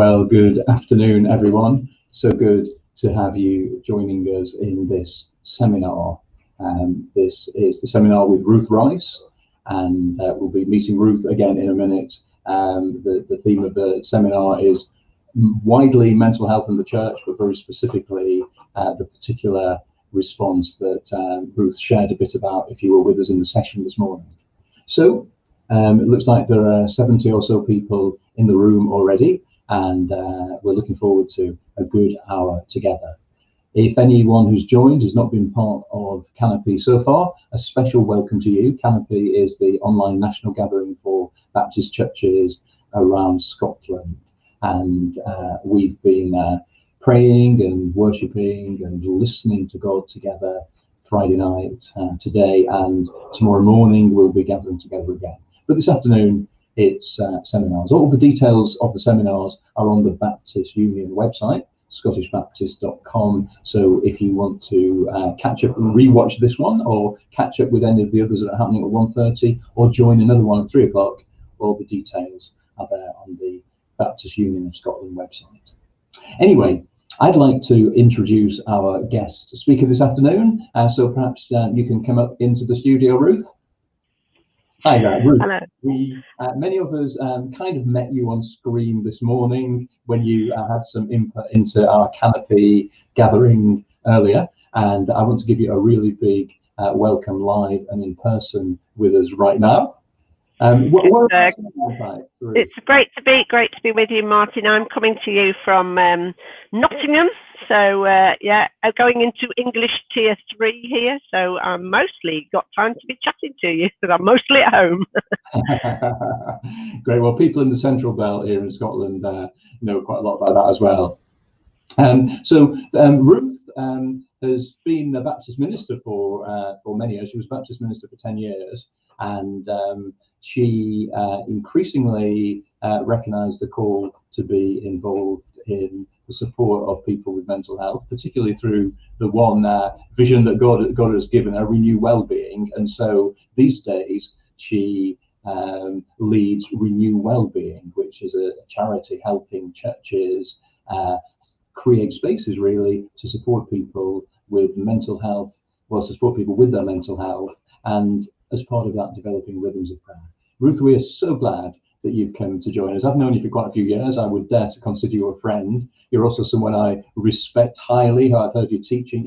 Well, good afternoon, everyone. So good to have you joining us in this seminar. This is the seminar with Ruth Rice, and we'll be meeting Ruth again in a minute. The theme of the seminar is widely mental health in the church, but very specifically the particular response that Ruth shared a bit about if you were with us in the session this morning. So it looks like there are 70 or so people in the room already, and we're looking forward to a good hour together. If anyone who's joined has not been part of Canopy so far, a special welcome to you. Canopy is the online national gathering for Baptist churches around Scotland, and we've been praying and worshipping and listening to God together Friday night, today, and tomorrow morning we'll be gathering together again. But this afternoon it's seminars. All the details of the seminars are on the Baptist Union website, scottishbaptist.com. So if you want to catch up and rewatch this one, or catch up with any of the others that are happening at 1:30, or join another one at 3 o'clock, all the details are there on the Baptist Union of Scotland website. Anyway, I'd like to introduce our guest speaker this afternoon. So perhaps you can come up into the studio, Ruth. Hi there, Ruth. Hello. Many of us kind of met you on screen this morning when you had some input into our Canopy gathering earlier, and I want to give you a really big welcome live and in person with us right now. It's great to be with you, Martin. I'm coming to you from Nottingham, so going into English Tier 3 here, so I'm mostly got time to be chatting to you because I'm mostly at home. Great. Well, people in the Central Belt here in Scotland know quite a lot about that as well. Ruth has been a Baptist minister for many years. She was Baptist minister for 10 years, and she increasingly recognised the call to be involved in the support of people with mental health, particularly through the one vision that God has given her, Renew Wellbeing. And so these days she leads Renew Wellbeing, which is a charity helping churches create spaces really to support people with mental health, to support people with their mental health, and as part of that, developing rhythms of prayer. Ruth, we are so glad that you've come to join us. I've known you for quite a few years. I would dare to consider you a friend. You're also someone I respect highly. I've heard you teach in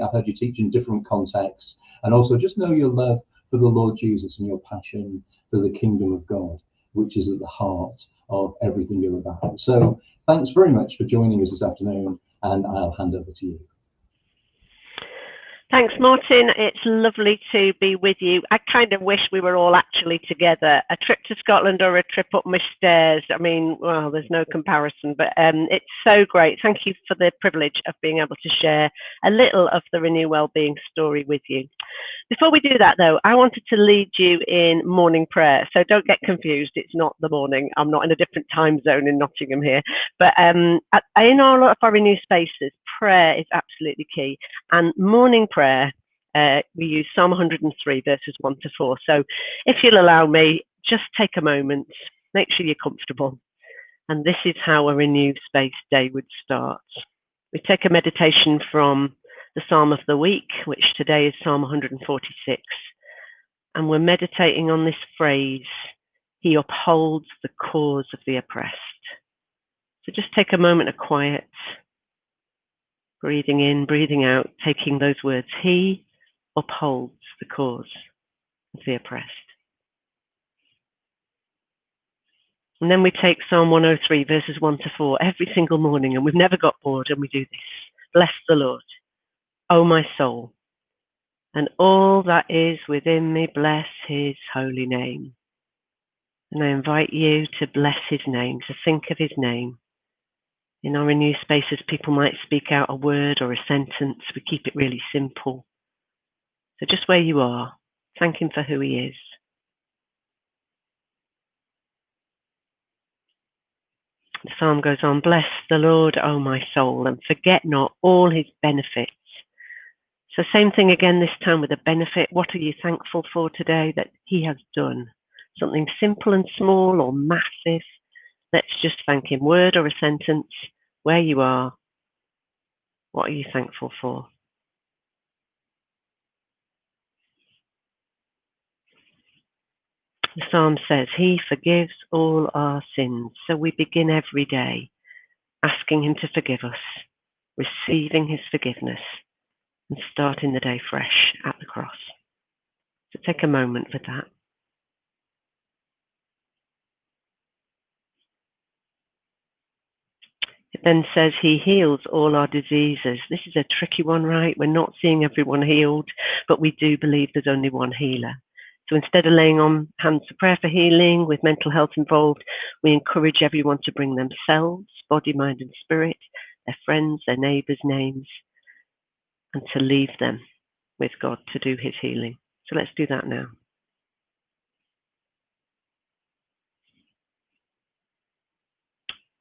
different contexts, and also just know your love for the Lord Jesus and your passion for the kingdom of God, which is at the heart of everything you're about. So thanks very much for joining us this afternoon, and I'll hand over to you. Thanks, Martin. It's lovely to be with you. I kind of wish we were all actually together. A trip to Scotland or a trip up my stairs. I mean, well, there's no comparison, but it's so great. Thank you for the privilege of being able to share a little of the Renew Wellbeing story with you. Before we do that, though, I wanted to lead you in morning prayer. So don't get confused. It's not the morning. I'm not in a different time zone in Nottingham here. But in a lot of our Renew spaces, prayer is absolutely key. And morning prayer, we use Psalm 103, verses 1 to 4. So if you'll allow me, just take a moment, make sure you're comfortable. And this is how a Renew Space day would start. We take a meditation from the Psalm of the week, which today is Psalm 146. And we're meditating on this phrase, he upholds the cause of the oppressed. So just take a moment of quiet, breathing in, breathing out, taking those words. He upholds the cause of the oppressed. And then we take Psalm 103, verses 1 to 4, every single morning, and we've never got bored, and we do this. Bless the Lord, O my soul, and all that is within me, bless his holy name. And I invite you to bless his name, to think of his name. In our Renew spaces, people might speak out a word or a sentence. We keep it really simple. So just where you are, thank him for who he is. The psalm goes on, bless the Lord, O my soul, and forget not all his benefits. So same thing again this time with a benefit. What are you thankful for today that he has done? Something simple and small or massive Let's just thank him. Word or a sentence, where you are. What are you thankful for? The Psalm says, he forgives all our sins. So we begin every day asking him to forgive us, receiving his forgiveness, and starting the day fresh at the cross. So take a moment for that. It then says he heals all our diseases. This is a tricky one, right? We're not seeing everyone healed, but we do believe there's only one healer. So instead of laying on hands of prayer for healing with mental health involved, we encourage everyone to bring themselves, body, mind and spirit, their friends, their neighbours' names, and to leave them with God to do his healing. So let's do that now.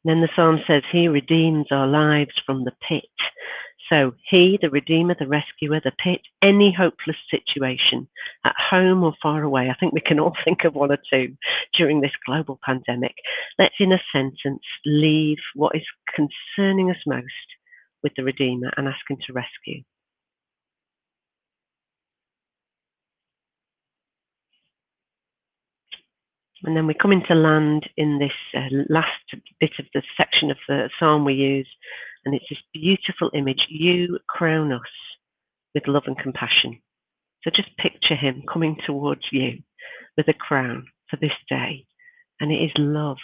Then the Psalm says, he redeems our lives from the pit. So he, the Redeemer, the Rescuer, the pit, any hopeless situation, at home or far away. I think we can all think of one or two during this global pandemic. Let's, in a sentence, leave what is concerning us most with the Redeemer and ask him to rescue. And then we come into land in this last bit of the section of the psalm we use, and it's this beautiful image. You crown us with love and compassion. So just picture him coming towards you with a crown for this day. And it is love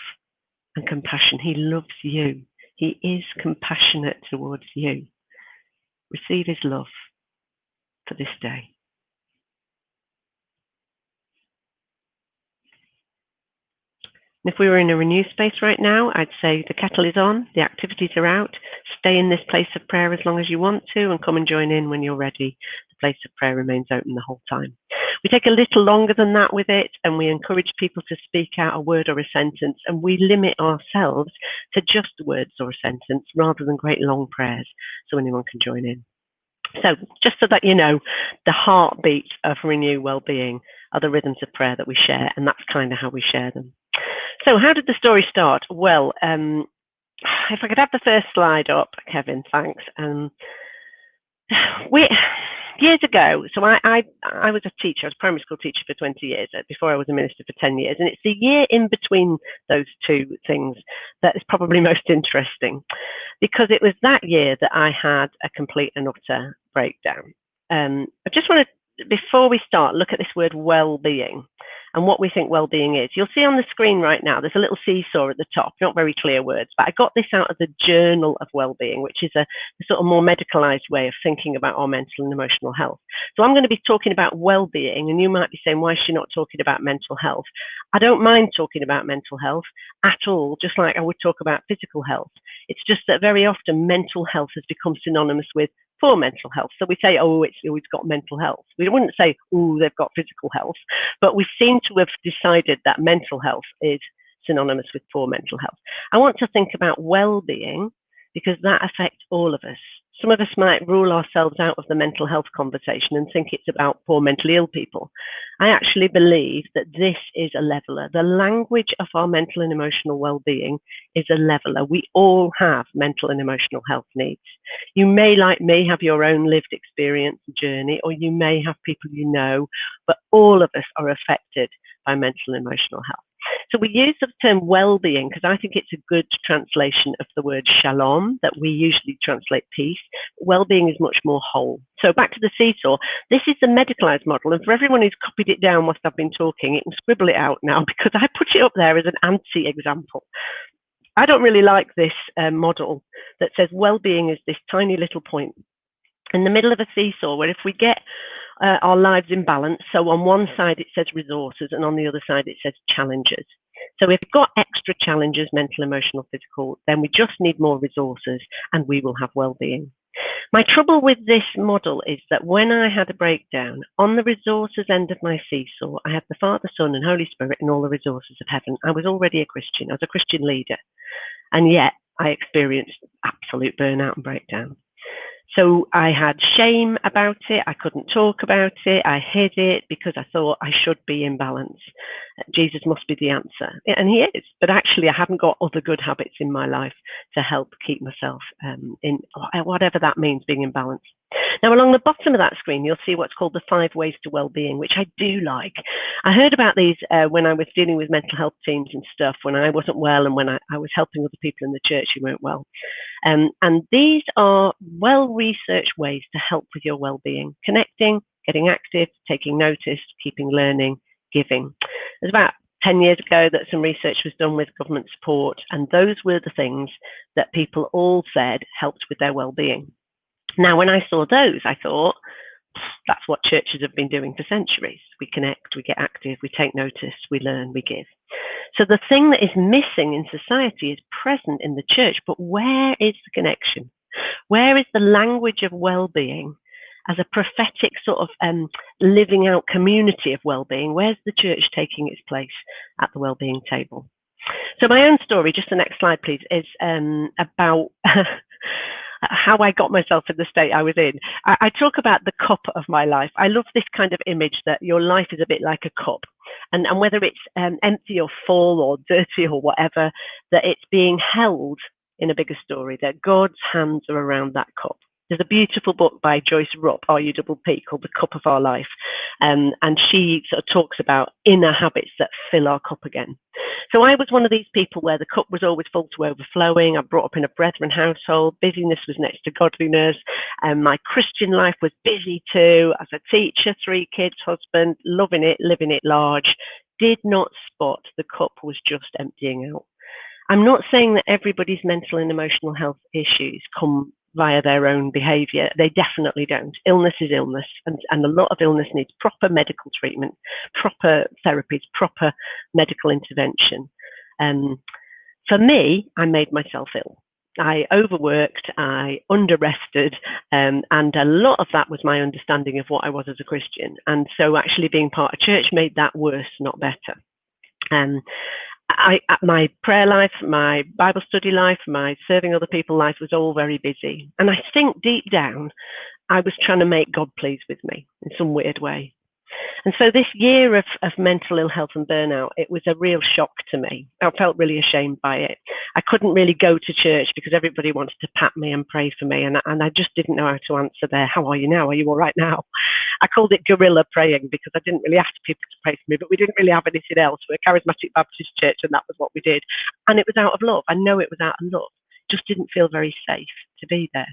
and compassion. He loves you. He is compassionate towards you. Receive his love for this day. If we were in a Renew space right now, I'd say the kettle is on, the activities are out. Stay in this place of prayer as long as you want to and come and join in when you're ready. The place of prayer remains open the whole time. We take a little longer than that with it, and we encourage people to speak out a word or a sentence, and we limit ourselves to just words or a sentence rather than great long prayers so anyone can join in. So just so that you know, the heartbeat of Renew Wellbeing are the rhythms of prayer that we share, and that's kind of how we share them. So how did the story start? Well, if I could have the first slide up, Kevin, thanks. Years ago, so I was a teacher, I was a primary school teacher for 20 years, before I was a minister for 10 years. And it's the year in between those two things that is probably most interesting, because it was that year that I had a complete and utter breakdown. I just want to, before we start, look at this word well-being and what we think well-being is. You'll see on the screen right now, there's a little seesaw at the top, not very clear words, but I got this out of the Journal of Wellbeing, which is a sort of more medicalized way of thinking about our mental and emotional health. So I'm going to be talking about well-being, and you might be saying, why is she not talking about mental health? I don't mind talking about mental health at all, just like I would talk about physical health. It's just that very often mental health has become synonymous with poor mental health. So we say, oh, it's got mental health. We wouldn't say, oh, they've got physical health, but we seem to have decided that mental health is synonymous with poor mental health. I want to think about well-being because that affects all of us. Some of us might rule ourselves out of the mental health conversation and think it's about poor mentally ill people. I actually believe that this is a leveler. The language of our mental and emotional well-being is a leveler. We all have mental and emotional health needs. You may, like me, have your own lived experience journey, or you may have people you know, but all of us are affected by mental and emotional health. So we use the term well-being because I think it's a good translation of the word shalom that we usually translate peace. Well-being is much more whole. So back to the seesaw. This is the medicalized model, and for everyone who's copied it down whilst I've been talking, it can scribble it out now because I put it up there as an anti-example. I don't really like this model that says well-being is this tiny little point in the middle of a seesaw where if we get our lives in balance, so on one side it says resources and on the other side it says challenges. So if we've got extra challenges, mental, emotional, physical, then we just need more resources and we will have well-being. My trouble with this model is that when I had a breakdown, on the resources end of my seesaw, I had the Father, Son and Holy Spirit and all the resources of heaven. I was already a Christian. I was a Christian leader. And yet I experienced absolute burnout and breakdown. So I had shame about it. I couldn't talk about it. I hid it because I thought I should be in balance. Jesus must be the answer. And he is. But actually, I haven't got other good habits in my life to help keep myself in whatever that means, being in balance. Now, along the bottom of that screen, you'll see what's called the 5 ways to wellbeing, which I do like. I heard about these when I was dealing with mental health teams and stuff, when I wasn't well and when I was helping other people in the church who weren't well. And these are well-researched ways to help with your well-being: connecting, getting active, taking notice, keeping learning, giving. There's about 10 years ago that some research was done with government support, and those were the things that people all said helped with their well-being. Now, when I saw those, I thought, that's what churches have been doing for centuries. We connect, we get active, we take notice, we learn, we give. So the thing that is missing in society is present in the church, but where is the connection? Where is the language of well-being as a prophetic sort of living out community of well-being? Where's the church taking its place at the well-being table? So my own story, just the next slide, please, is about how I got myself in the state I was in. I talk about the cup of my life. I love this kind of image that your life is a bit like a cup. And whether it's empty or full or dirty or whatever, that it's being held in a bigger story, that God's hands are around that cup. There's a beautiful book by Joyce Rupp, R-U-P-P, called The Cup of Our Life. And she sort of talks about inner habits that fill our cup again. So I was one of these people where the cup was always full to overflowing. I brought up in a brethren household. Busyness was next to godliness. And my Christian life was busy too. As a teacher, 3 kids, husband, loving it, living it large. Did not spot the cup was just emptying out. I'm not saying that everybody's mental and emotional health issues come via their own behaviour. They definitely don't. Illness is illness, and a lot of illness needs proper medical treatment, proper therapies, proper medical intervention. For me, I made myself ill. I overworked, I under-rested, and a lot of that was my understanding of what I was as a Christian. And so actually being part of church made that worse, not better. My prayer life, my Bible study life, my serving other people life was all very busy. And I think deep down, I was trying to make God pleased with me in some weird way. And so this year of mental ill health and burnout, it was a real shock to me. I felt really ashamed by it. I couldn't really go to church because everybody wanted to pat me and pray for me. And I just didn't know how to answer there. How are you now? Are you all right now? I called it guerrilla praying because I didn't really ask people to pray for me, but we didn't really have anything else. We're a charismatic Baptist church, and that was what we did. And it was out of love. I know it was out of love. Just didn't feel very safe to be there.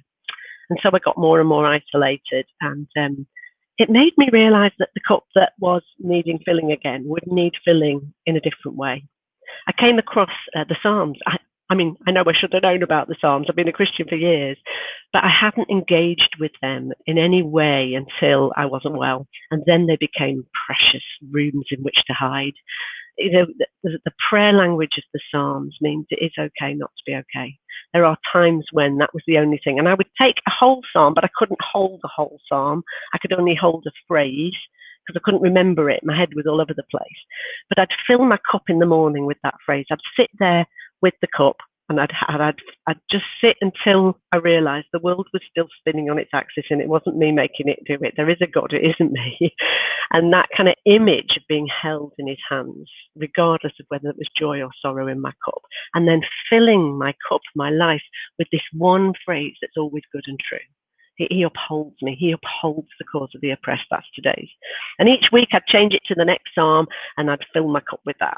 And so I got more and more isolated, and it made me realize that the cup that was needing filling again would need filling in a different way. I came across the Psalms. I mean, I know I should have known about the Psalms. I've been a Christian for years, but I hadn't engaged with them in any way until I wasn't well. And then they became precious rooms in which to hide. You know, the prayer language of the Psalms means it is okay not to be okay. There are times when that was the only thing. And I would take a whole psalm, but I couldn't hold the whole psalm. I could only hold a phrase because I couldn't remember it. My head was all over the place. But I'd fill my cup in the morning with that phrase. I'd sit there with the cup, and I'd just sit until I realised the world was still spinning on its axis, and it wasn't me making it do it. There is a God, it isn't me. And that kind of image of being held in his hands, regardless of whether it was joy or sorrow in my cup, and then filling my cup, my life, with this one phrase that's always good and true. He upholds me. He upholds the cause of the oppressed. That's today's. And each week I'd change it to the next psalm, and I'd fill my cup with that.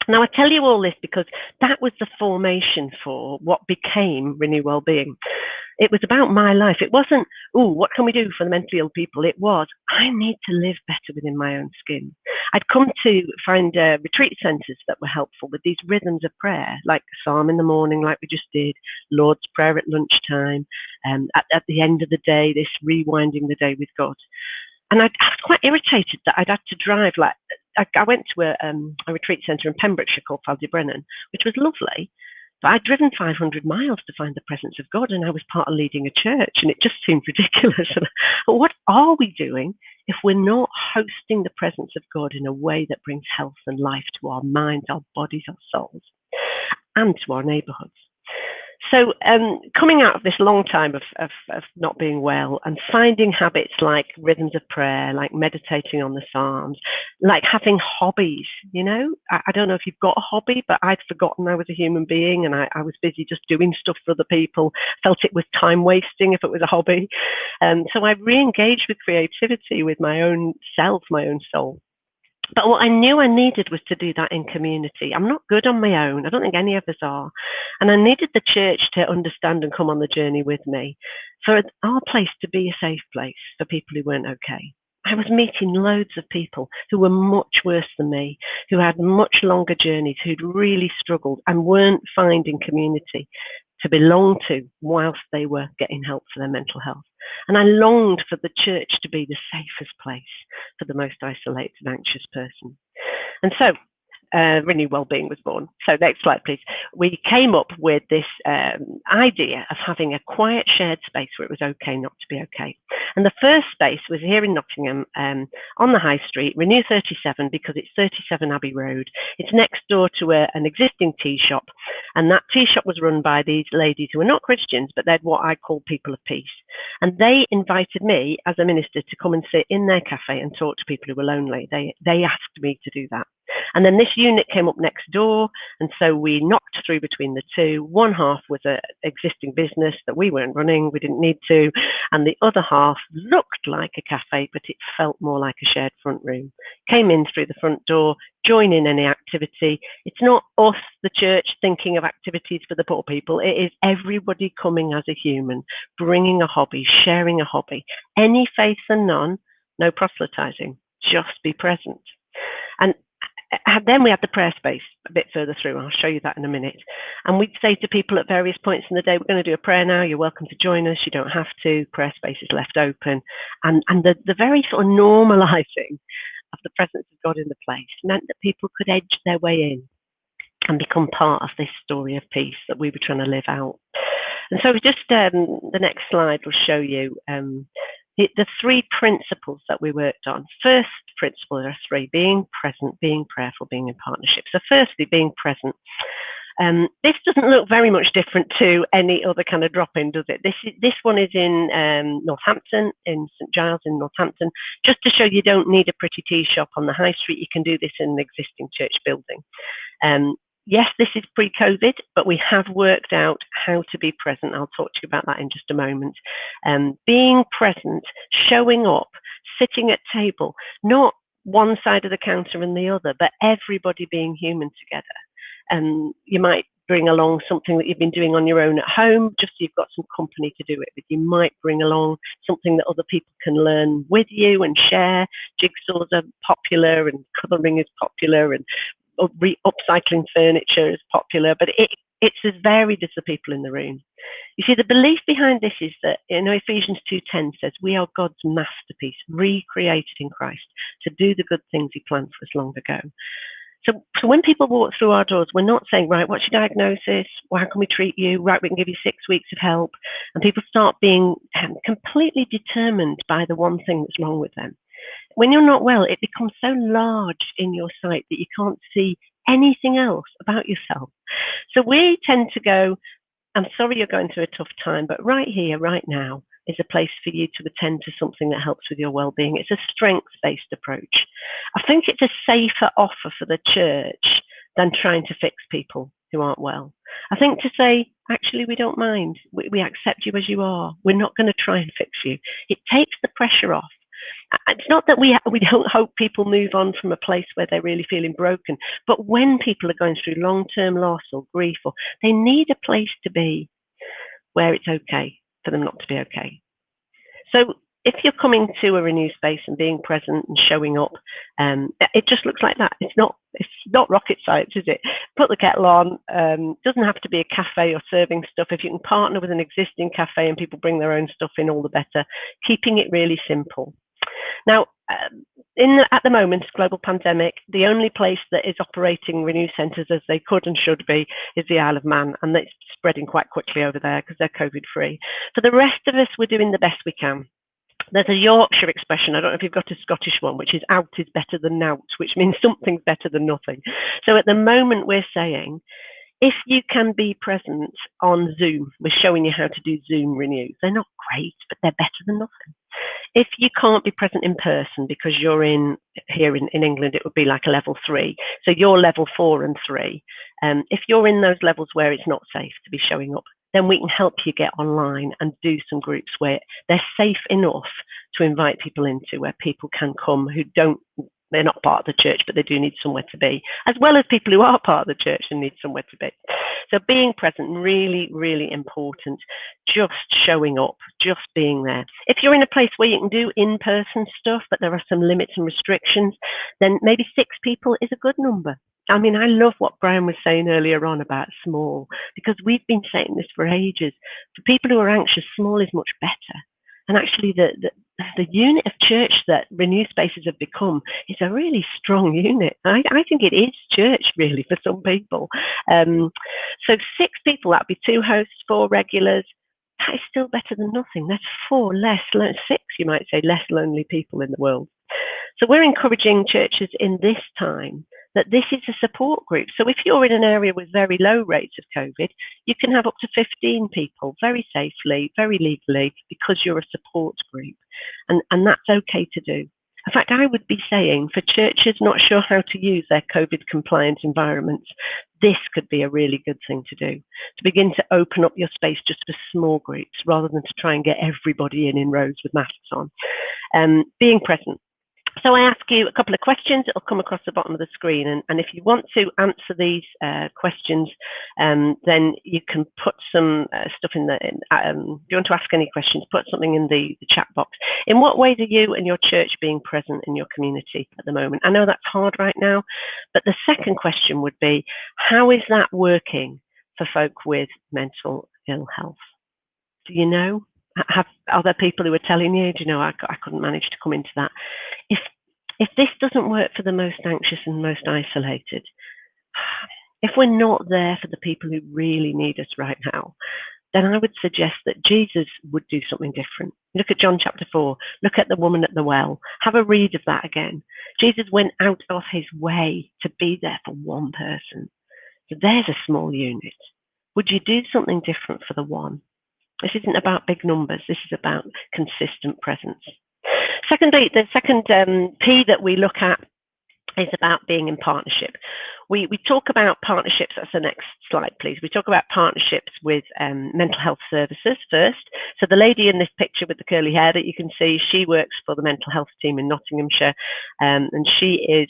Now, I tell you all this because that was the formation for what became Renew Wellbeing. It was about my life. It wasn't, what can we do for the mentally ill people? It was, I need to live better within my own skin. I'd come to find retreat centres that were helpful with these rhythms of prayer, like Psalm in the morning, like we just did, Lord's Prayer at lunchtime, at the end of the day, this rewinding the day with God. And I was quite irritated that I'd had to drive, I went to a retreat centre in Pembrokeshire called Brennan, which was lovely, but I'd driven 500 miles to find the presence of God, and I was part of leading a church, and it just seemed ridiculous. But what are we doing if we're not hosting the presence of God in a way that brings health and life to our minds, our bodies, our souls, and to our neighbourhoods? So coming out of this long time of not being well and finding habits like rhythms of prayer, like meditating on the Psalms, like having hobbies, you know, I don't know if you've got a hobby, but I'd forgotten I was a human being and I was busy just doing stuff for other people, felt it was time wasting if it was a hobby. So I re-engaged with creativity, with my own self, my own soul. But what I knew I needed was to do that in community. I'm not good on my own. I don't think any of us are. And I needed the church to understand and come on the journey with me, for our place to be a safe place for people who weren't okay. I was meeting loads of people who were much worse than me, who had much longer journeys, who'd really struggled and weren't finding community to belong to whilst they were getting help for their mental health. And I longed for the church to be the safest place for the most isolated and anxious person. And so Renew Wellbeing was born. So next slide, please. We came up with this idea of having a quiet shared space where it was okay not to be okay. And the first space was here in Nottingham on the High Street, Renew 37, because it's 37 Abbey Road. It's next door to an existing tea shop. And that tea shop was run by these ladies who were not Christians, but they're what I call people of peace. And they invited me as a minister to come and sit in their cafe and talk to people who were lonely. They asked me to do that. And then this unit came up next door, and so we knocked through between the two. One half was an existing business that we weren't running, we didn't need to, and the other half looked like a cafe, but it felt more like a shared front room. Came in through the front door, join in any activity. It's not us, the church, thinking of activities for the poor people. It is everybody coming as a human, bringing a hobby, sharing a hobby. Any faith and none, no proselytizing, just be present. And then we had the prayer space a bit further through. I'll show you that in a minute. And we'd say to people at various points in the day, we're going to do a prayer now. You're welcome to join us. You don't have to. Prayer space is left open. And the very sort of normalizing of the presence of God in the place meant that people could edge their way in and become part of this story of peace that we were trying to live out. And so just the next slide will show you the three principles that we worked on. First principle, there are three: being present, being prayerful, being in partnership. So firstly, being present. This doesn't look very much different to any other kind of drop-in, does it? This one is in Northampton, in St Giles in Northampton, just to show you don't need a pretty tea shop on the high street. You can do this in an existing church building. Yes, this is pre-COVID, but we have worked out how to be present. I'll talk to you about that in just a moment. Being present, showing up, sitting at table, not one side of the counter and the other, but everybody being human together. You might bring along something that you've been doing on your own at home, just so you've got some company to do it with. You might bring along something that other people can learn with you and share. Jigsaws are popular and colouring is popular and upcycling furniture is popular, but it's as varied as the people in the room. You see, the belief behind this is that, Ephesians 2:10 says, we are God's masterpiece, recreated in Christ to do the good things he planned for us long ago. So when people walk through our doors, we're not saying, right, what's your diagnosis? Well, how can we treat you? Right, we can give you 6 weeks of help. And people start being completely determined by the one thing that's wrong with them. When you're not well, it becomes so large in your sight that you can't see anything else about yourself. So we tend to go, I'm sorry you're going through a tough time, but right here, right now, is a place for you to attend to something that helps with your well-being. It's a strengths-based approach. I think it's a safer offer for the church than trying to fix people who aren't well. I think to say, actually, we don't mind. We accept you as you are. We're not going to try and fix you. It takes the pressure off. It's not that we don't hope people move on from a place where they're really feeling broken, but when people are going through long-term loss or grief, or they need a place to be where it's okay for them not to be okay. So if you're coming to a Renew space and being present and showing up, it just looks like that. It's not rocket science, is it? Put the kettle on. Doesn't have to be a cafe or serving stuff. If you can partner with an existing cafe and people bring their own stuff in, all the better. Keeping it really simple. Now, at the moment, global pandemic, the only place that is operating Renew centres as they could and should be is the Isle of Man, and it's spreading quite quickly over there because they're COVID-free. For the rest of us, we're doing the best we can. There's a Yorkshire expression, I don't know if you've got a Scottish one, which is out is better than nout, which means something's better than nothing. So at the moment, we're saying, If you can be present on Zoom, we're showing you how to do Zoom renews. They're not great, but they're better than nothing. If you can't be present in person because you're here in England, it would be like a level 3. So you're level 4 and 3. If you're in those levels where it's not safe to be showing up, then we can help you get online and do some groups where they're safe enough to invite people into, where people can come who they're not part of the church, but they do need somewhere to be, as well as people who are part of the church and need somewhere to be. So being present, really, really important. Just showing up, just being there. If you're in a place where you can do in-person stuff, but there are some limits and restrictions, then maybe 6 people is a good number. I mean, I love what Brian was saying earlier on about small, because we've been saying this for ages. For people who are anxious, small is much better. And actually, the unit of church that Renew Spaces have become is a really strong unit. I think it is church, really, for some people. So 6 people, that'd be 2 hosts, 4 regulars. That is still better than nothing. That's 4 less, 6, you might say, less lonely people in the world. So we're encouraging churches in this time that this is a support group. So if you're in an area with very low rates of COVID, you can have up to 15 people very safely, very legally, because you're a support group. And that's okay to do. In fact, I would be saying for churches not sure how to use their COVID compliant environments, this could be a really good thing to do, to begin to open up your space just for small groups rather than to try and get everybody in rows with masks on. Being present. So I ask you a couple of questions. It'll come across the bottom of the screen. And if you want to answer these questions, then you can put some stuff in the, if you want to ask any questions, put something in the chat box. In what ways are you and your church being present in your community at the moment? I know that's hard right now, but the second question would be, how is that working for folk with mental ill health? Do you know? Are there people who are telling you, do you know, I couldn't manage to come into that? If this doesn't work for the most anxious and most isolated, if we're not there for the people who really need us right now, then I would suggest that Jesus would do something different. Look at John chapter 4. Look at the woman at the well. Have a read of that again. Jesus went out of his way to be there for one person. So there's a small unit. Would you do something different for the one? This isn't about big numbers. This is about consistent presence. Secondly, the second P that we look at is about being in partnership. We talk about partnerships. That's the next slide, please. We talk about partnerships with mental health services first. So the lady in this picture with the curly hair that you can see, she works for the mental health team in Nottinghamshire, and she is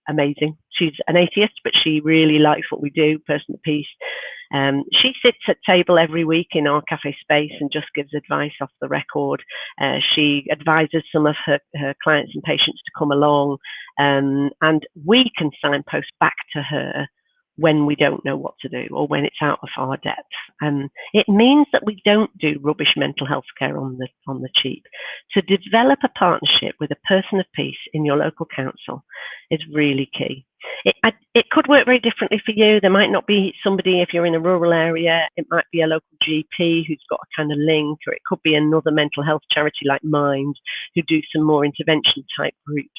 amazing. She's an atheist, but she really likes what we do, person of peace. She sits at table every week in our cafe space and just gives advice off the record. She advises some of her clients and patients to come along, and we can signpost back to her when we don't know what to do or when it's out of our depth. It means that we don't do rubbish mental health care on the cheap. To develop a partnership with a person of peace in your local council is really key. It could work very differently for you. There might not be somebody, if you're in a rural area, it might be a local GP who's got a kind of link, or it could be another mental health charity like Mind who do some more intervention type groups.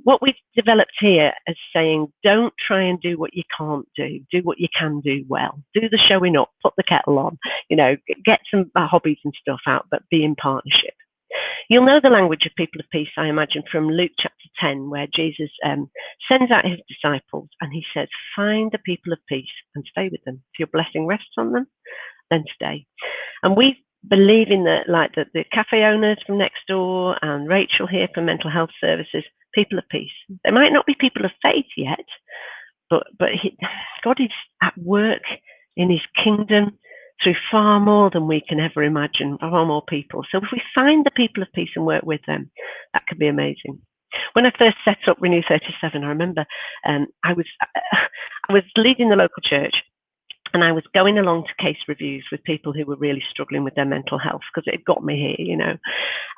What we've developed here is saying, don't try and do what you can't do. Do what you can do well. Do the showing up, put the kettle on, you know, get some hobbies and stuff out, but be in partnership. You'll know the language of people of peace, I imagine, from Luke chapter 10, where Jesus sends out his disciples and he says, find the people of peace and stay with them. If your blessing rests on them, then stay. And we believe in the cafe owners from next door and Rachel here from mental health services, people of peace. They might not be people of faith yet, but God is at work in his kingdom through far more than we can ever imagine, far more people. So if we find the people of peace and work with them, that could be amazing. When I first set up Renew 37, I remember I was leading the local church, and I was going along to case reviews with people who were really struggling with their mental health, because it got me here, you know.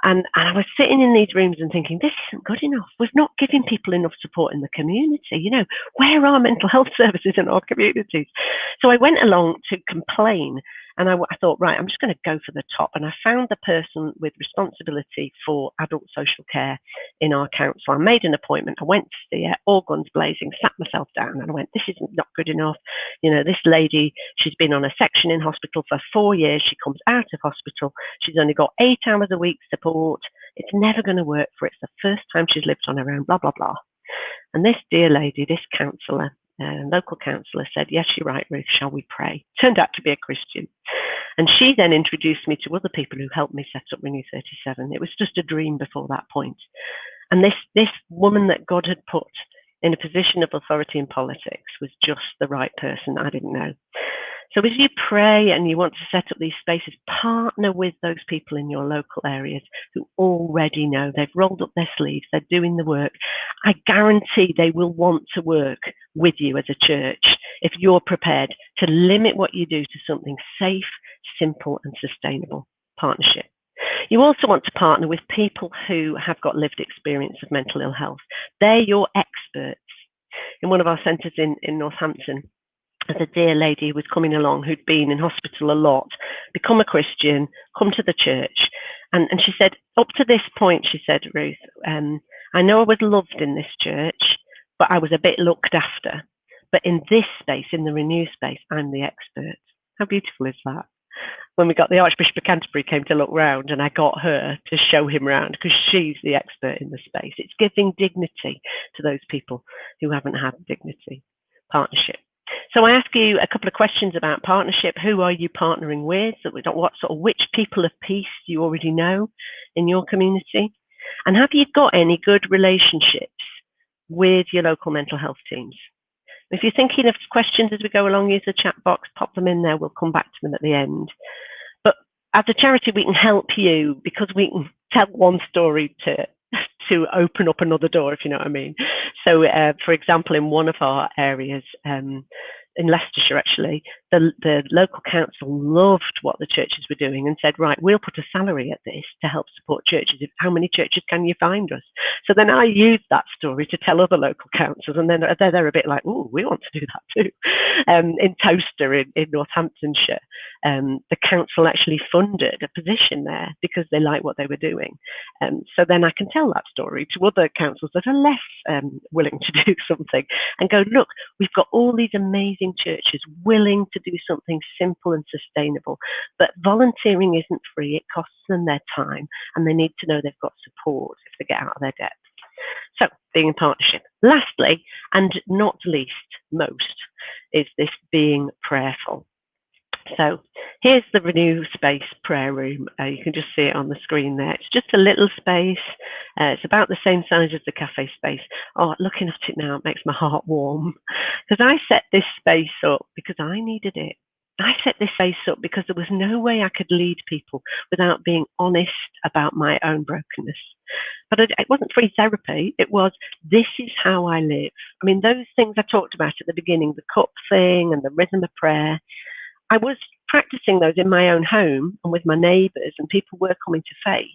And I was sitting in these rooms and thinking, this isn't good enough. We're not giving people enough support in the community. You know, where are mental health services in our communities? So I went along to complain, and I thought, right, I'm just going to go for the top. And I found the person with responsibility for adult social care in our council. I made an appointment. I went to see her, all guns blazing, sat myself down, and I went, this is not good enough. You know, this lady, she's been on a section in hospital for 4 years. She comes out of hospital. She's only got 8 hours a week support. It's never going to work for her. It's the first time she's lived on her own, blah, blah, blah. And this dear lady, this counsellor, local counsellor said, yes, you're right, Ruth, shall we pray? Turned out to be a Christian. And she then introduced me to other people who helped me set up Renew 37. It was just a dream before that point. And this woman that God had put in a position of authority in politics was just the right person. I didn't know. So as you pray and you want to set up these spaces, partner with those people in your local areas who already know. They've rolled up their sleeves. They're doing the work. I guarantee they will want to work with you as a church if you're prepared to limit what you do to something safe, simple and sustainable. Partnership. You also want to partner with people who have got lived experience of mental ill health. They're your experts. In one of our centres in Northampton, there's a dear lady who was coming along who'd been in hospital a lot, become a Christian, come to the church. And she said, up to this point, she said, Ruth, I know I was loved in this church, but I was a bit looked after. But in this space, in the Renew space, I'm the expert. How beautiful is that? When we got the Archbishop of Canterbury came to look round, and I got her to show him round because she's the expert in the space. It's giving dignity to those people who haven't had dignity. Partnership. So I ask you a couple of questions about partnership. Who are you partnering with? Which people of peace do you already know in your community? And have you got any good relationships with your local mental health teams? If you're thinking of questions as we go along, use the chat box, pop them in there. We'll come back to them at the end. But as a charity, we can help you because we can tell one story to open up another door, if you know what I mean. So, for example, in one of our areas, in Leicestershire, actually, the local council loved what the churches were doing and said, right, we'll put a salary at this to help support churches. How many churches can you find us? So then I used that story to tell other local councils, and then they're a bit like, oh, we want to do that too. In Toaster in Northamptonshire, the council actually funded a position there because they liked what they were doing. So then I can tell that story to other councils that are less willing to do something and go, look, we've got all these amazing churches willing to do something simple and sustainable, but volunteering isn't free. It costs them their time, and they need to know they've got support if they get out of their debt. So being in partnership. Lastly, and not least, most, is this being prayerful. So here's the Renew Space prayer room. You can just see it on the screen there. It's just a little space. It's about the same size as the cafe space. Oh, looking at it now, it makes my heart warm. Because I set this space up because I needed it. I set this space up because there was no way I could lead people without being honest about my own brokenness. But it wasn't free therapy. It was, this is how I live. I mean, those things I talked about at the beginning, the cup thing and the rhythm of prayer, I was practicing those in my own home and with my neighbours, and people were coming to faith,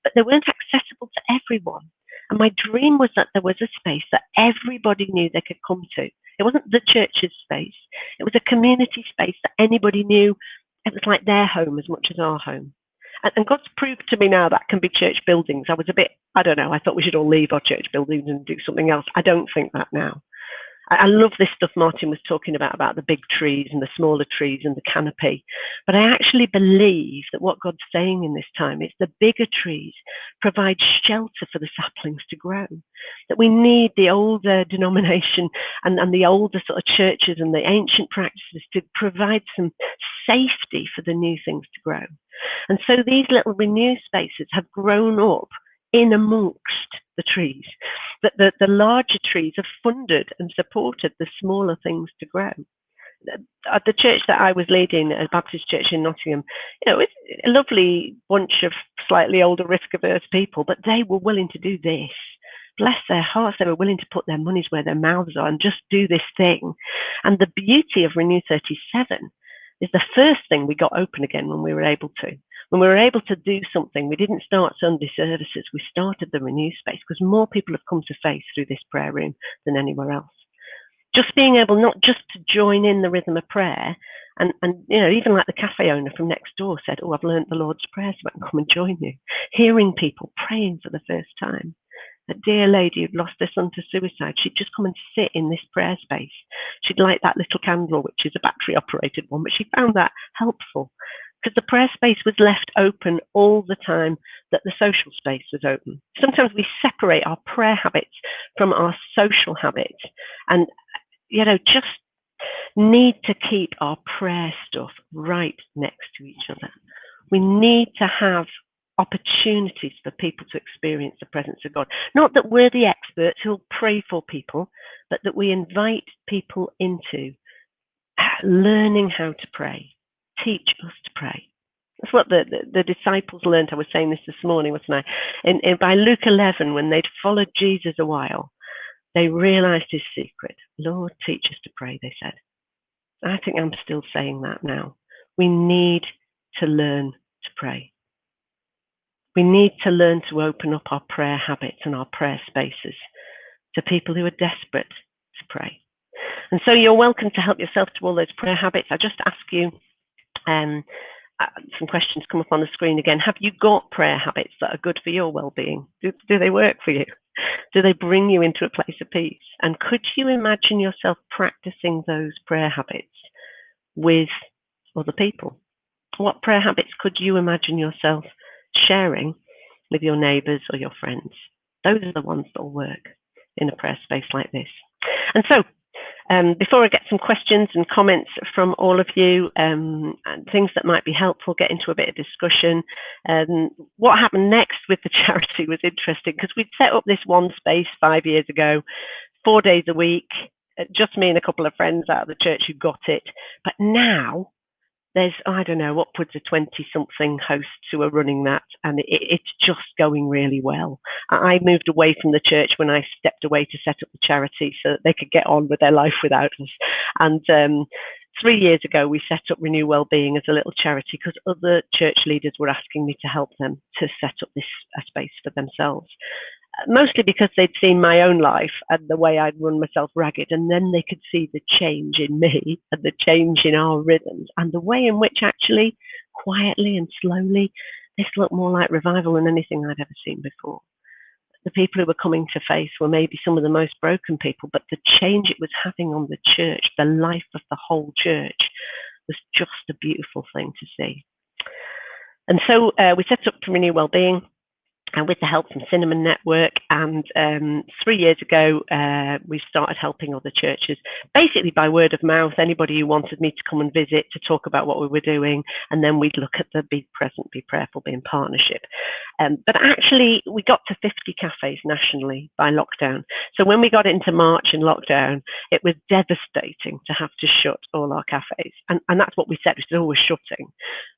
but they weren't accessible to everyone. And my dream was that there was a space that everybody knew they could come to. It wasn't the church's space. It was a community space that anybody knew. It was like their home as much as our home. And God's proved to me now that can be church buildings. I was a bit, I don't know, I thought we should all leave our church buildings and do something else. I don't think that now. I love this stuff Martin was talking about the big trees and the smaller trees and the canopy. But I actually believe that what God's saying in this time is the bigger trees provide shelter for the saplings to grow. That we need the older denomination and the older sort of churches and the ancient practices to provide some safety for the new things to grow. And so these little Renew spaces have grown up in amongst the trees. That the larger trees have funded and supported the smaller things to grow. At the church that I was leading, a Baptist church in Nottingham, you know, it's a lovely bunch of slightly older, risk-averse people, but they were willing to do this. Bless their hearts, they were willing to put their monies where their mouths are and just do this thing. And the beauty of Renew 37 is the first thing we got open again when we were able to. When we were able to do something, we didn't start Sunday services, we started the Renew space because more people have come to faith through this prayer room than anywhere else. Just being able not just to join in the rhythm of prayer, and you know, even like the cafe owner from next door said, oh, I've learned the Lord's Prayer, so I can come and join you. Hearing people praying for the first time. a dear lady who'd lost her son to suicide, she'd just come and sit in this prayer space. She'd light that little candle, which is a battery operated one, but she found that helpful because the prayer space was left open all the time that the social space was open. Sometimes we separate our prayer habits from our social habits, and just need to keep our prayer stuff right next to each other. We need to have opportunities for people to experience the presence of God. Not that we're the experts who'll pray for people, but that we invite people into learning how to pray. Teach us to pray. That's what the disciples learned. I was saying this morning, wasn't I? By Luke 11, when they'd followed Jesus a while, they realized his secret. Lord, teach us to pray, they said. I think I'm still saying that now. We need to learn to pray. We need to learn to open up our prayer habits and our prayer spaces to people who are desperate to pray. And so you're welcome to help yourself to all those prayer habits. I just ask you, some questions come up on the screen again. Have you got prayer habits that are good for your well-being? Do they work for you? Do they bring you into a place of peace? And could you imagine yourself practicing those prayer habits with other people? What prayer habits could you imagine yourself sharing with your neighbours or your friends? Those are the ones that will work in a prayer space like this. And so, before I get some questions and comments from all of you, and things that might be helpful, get into a bit of discussion. What happened next with the charity was interesting because we'd set up this one space 5 years ago, 4 days a week, just me and a couple of friends out of the church who got it. But now there's, I don't know, upwards of 20-something hosts who are running that, and it's just going really well. I moved away from the church when I stepped away to set up the charity so that they could get on with their life without us. And 3 years ago, we set up Renew Wellbeing as a little charity because other church leaders were asking me to help them to set up this space for themselves. Mostly because they'd seen my own life and the way I'd run myself ragged, and then they could see the change in me and the change in our rhythms and the way in which actually quietly and slowly this looked more like revival than anything I'd ever seen before. The people who were coming to faith were maybe some of the most broken people, but the change it was having on the church, the life of the whole church, was just a beautiful thing to see. And so we set up to Renew Wellbeing, and with the help from Cinnamon Network, and 3 years ago we started helping other churches, basically by word of mouth, anybody who wanted me to come and visit to talk about what we were doing, and then we'd look at the Be Present, Be Prayerful, Be in Partnership. But actually we got to 50 cafes nationally by lockdown. So when we got into March in lockdown, it was devastating to have to shut all our cafes, and that's what we said, we said, oh, we're shutting.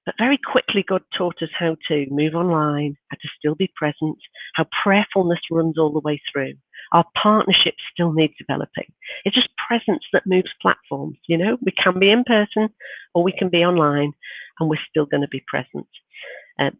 But very quickly God taught us how to move online, how to still be present, how prayerfulness runs all the way through. Our partnerships still need developing. It's just presence that moves platforms. We can be in person or we can be online, and we're still going to be present.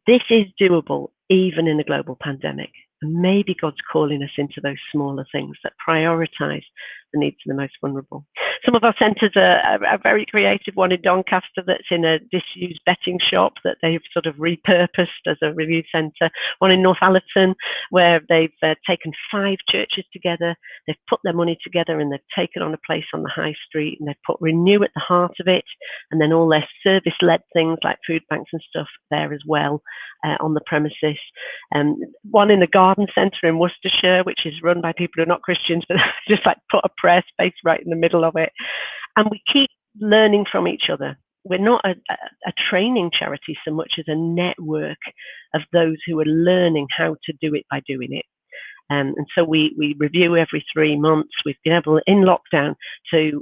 This is doable even in a global pandemic. And maybe God's calling us into those smaller things that prioritize the needs of the most vulnerable. Some of our centres are a very creative one in Doncaster that's in a disused betting shop that they've sort of repurposed as a review centre. One in Northallerton where they've taken 5 churches together, they've put their money together and they've taken on a place on the high street, and they've put Renew at the heart of it, and then all their service-led things like food banks and stuff there as well on the premises. One in the garden centre in Worcestershire, which is run by people who are not Christians, but just like put a prayer space right in the middle of it. And we keep learning from each other. We're not a training charity so much as a network of those who are learning how to do it by doing it. And so we review every 3 months. We've been able, in lockdown, to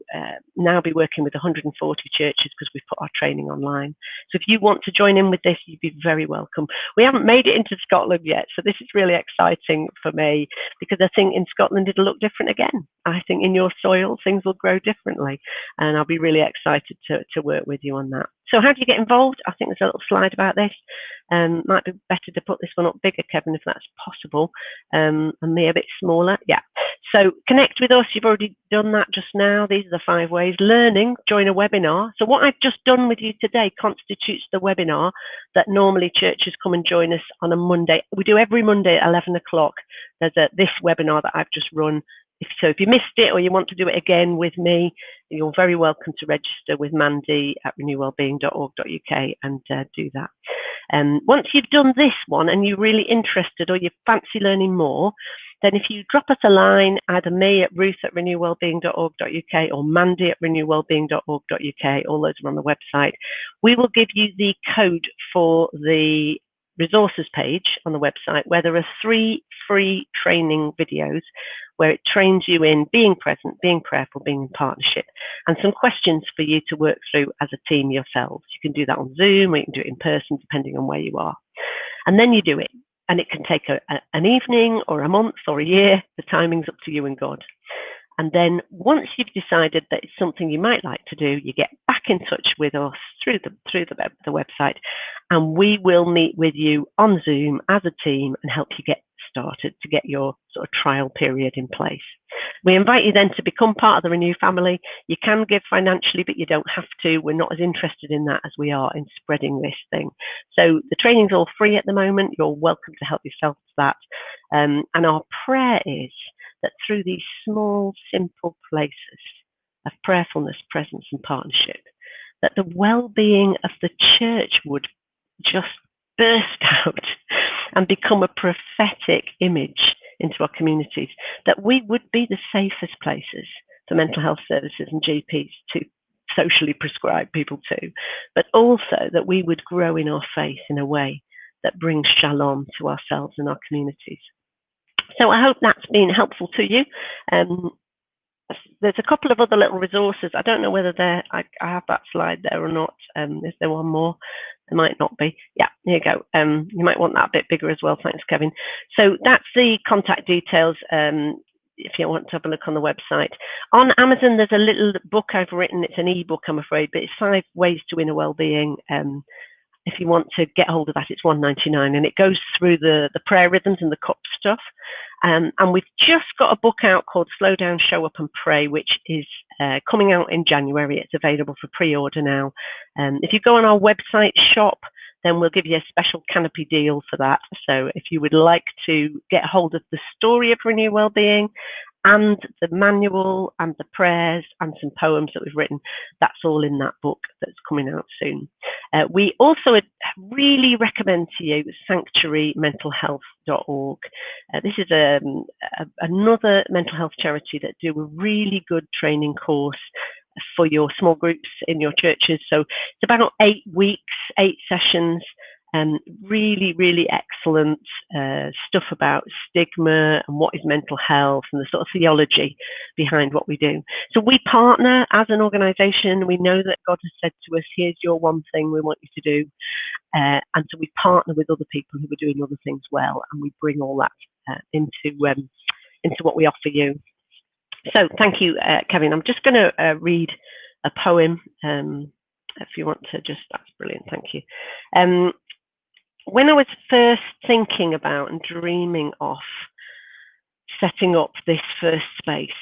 now be working with 140 churches because we've put our training online. So if you want to join in with this, you'd be very welcome. We haven't made it into Scotland yet, so this is really exciting for me because I think in Scotland it'll look different again. I think in your soil things will grow differently, and I'll be really excited to work with you on that. So how do you get involved? I think there's a little slide about this. Might be better to put this one up bigger, Kevin, if that's possible, and me a bit smaller. Yeah. So connect with us. You've already done that just now. These are the 5 ways. Learning, join a webinar. So what I've just done with you today constitutes the webinar that normally churches come and join us on a Monday. We do every Monday at 11 o'clock. There's this webinar that I've just run. So if you missed it or you want to do it again with me, you're very welcome to register with Mandy at renewwellbeing.org.uk and do that. Once you've done this one and you're really interested or you fancy learning more, then if you drop us a line, either me at ruth@renewwellbeing.org.uk or Mandy at renewwellbeing.org.uk, all those are on the website, we will give you the code for the resources page on the website, where there are 3 free training videos where it trains you in being present, being prayerful, being in partnership, and some questions for you to work through as a team yourselves. You can do that on Zoom, or you can do it in person, depending on where you are. And then you do it. And it can take an evening or a month or a year. The timing's up to you and God. And then once you've decided that it's something you might like to do, you get back in touch with us through the website, and we will meet with you on Zoom as a team and help you get started to get your sort of trial period in place. We invite you then to become part of the Renew family. You can give financially, but you don't have to. We're not as interested in that as we are in spreading this thing. So the training's all free at the moment. You're welcome to help yourself to that. And our prayer is that through these small, simple places of prayerfulness, presence and partnership, that the well-being of the church would just burst out and become a prophetic image into our communities, that we would be the safest places for mental health services and GPs to socially prescribe people to, but also that we would grow in our faith in a way that brings shalom to ourselves and our communities. So I hope that's been helpful to you. There's a couple of other little resources. I don't know whether I have that slide there or not. Is there one more? There might not be. Yeah, here you go. You might want that a bit bigger as well. Thanks, Kevin. So that's the contact details. If you want to have a look on the website. On Amazon, there's a little book I've written. It's an ebook, I'm afraid, but it's 5 ways to inner wellbeing. If you want to get hold of that, it's $1.99, and it goes through the prayer rhythms and the cup stuff. And we've just got a book out called Slow Down, Show Up and Pray, which is coming out in January. It's available for pre-order now. If you go on our website shop, then we'll give you a special canopy deal for that. So if you would like to get hold of the story of Renew Wellbeing and the manual and the prayers and some poems that we've written, that's all in that book that's coming out soon. We also really recommend to you sanctuarymentalhealth.org. This is another mental health charity that do a really good training course for your small groups in your churches. So it's about 8 weeks, 8 sessions, really, really excellent stuff about stigma and what is mental health and the sort of theology behind what we do. So we partner as an organisation. We know that God has said to us, here's your one thing we want you to do. And so we partner with other people who are doing other things well, and we bring all that into what we offer you. So thank you, Kevin. I'm just going to read a poem. If you want to that's brilliant. Thank you. When I was first thinking about and dreaming of setting up this first space,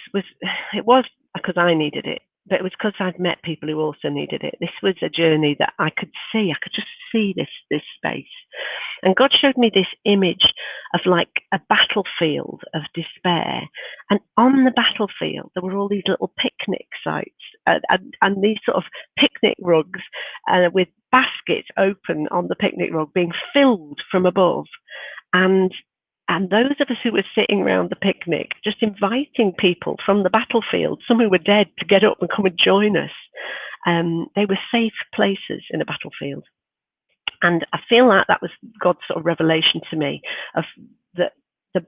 it was because I needed it, but it was because I'd met people who also needed it. This was a journey that I could see. I could just see this space. And God showed me this image of like a battlefield of despair. And on the battlefield, there were all these little picnic sites and these sort of picnic rugs with baskets open on the picnic rug being filled from above. And those of us who were sitting around the picnic, just inviting people from the battlefield, some who were dead, to get up and come and join us. They were safe places in a battlefield. And I feel like that was God's sort of revelation to me of the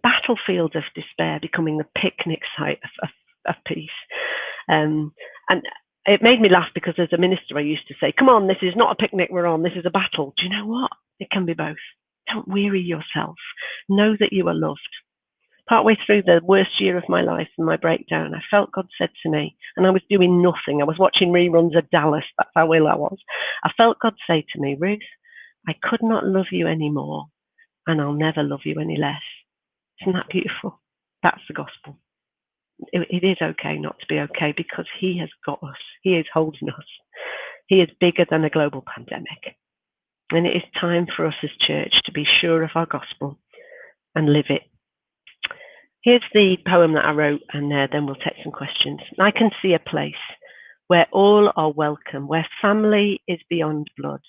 battlefield of despair becoming the picnic site of peace. And it made me laugh because as a minister, I used to say, come on, this is not a picnic we're on, this is a battle. Do you know what? It can be both. Don't weary yourself. Know that you are loved. Partway through the worst year of my life and my breakdown, I felt God said to me, and I was doing nothing. I was watching reruns of Dallas. That's how ill I was. I felt God say to me, Ruth, I could not love you anymore, and I'll never love you any less. Isn't that beautiful? That's the gospel. it is okay not to be okay, because he has got us. He is holding us. He is bigger than a global pandemic. And it is time for us as church to be sure of our gospel and live it. Here's the poem that I wrote, and then we'll take some questions. I can see a place where all are welcome, where family is beyond blood,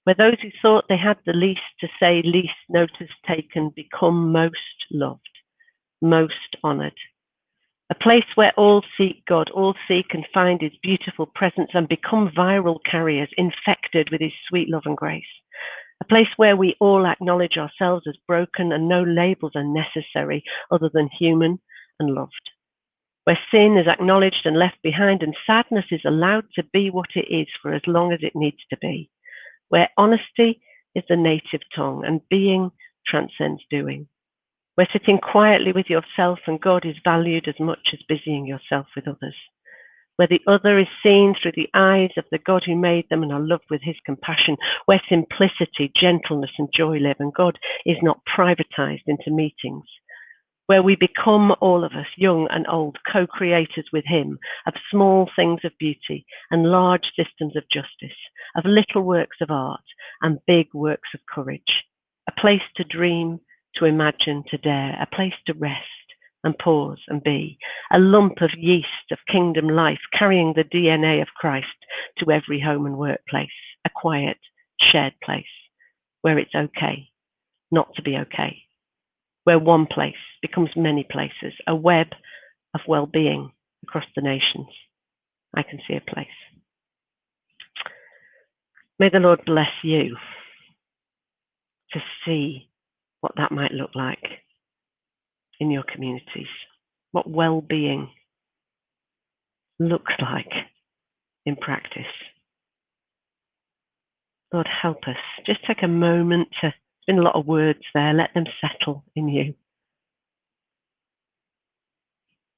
where those who thought they had the least to say, least notice taken, become most loved, most honoured. A place where all seek God, all seek and find his beautiful presence and become viral carriers, infected with his sweet love and grace. A place where we all acknowledge ourselves as broken and no labels are necessary other than human and loved. Where sin is acknowledged and left behind and sadness is allowed to be what it is for as long as it needs to be. Where honesty is the native tongue and being transcends doing. Where sitting quietly with yourself and God is valued as much as busying yourself with others. Where the other is seen through the eyes of the God who made them and are loved with his compassion. Where simplicity, gentleness and joy live and God is not privatized into meetings. Where we become, all of us, young and old, co-creators with him of small things of beauty and large systems of justice, of little works of art and big works of courage. A place to dream, to imagine, to dare, a place to rest and pause and be, a lump of yeast of kingdom life carrying the DNA of Christ to every home and workplace, a quiet, shared place where it's okay not to be okay, where one place becomes many places, a web of well-being across the nations. I can see a place. May the Lord bless you to see what that might look like in your communities, what well-being looks like in practice. Lord, help us. Just take a moment to, there's been a lot of words there, let them settle in you.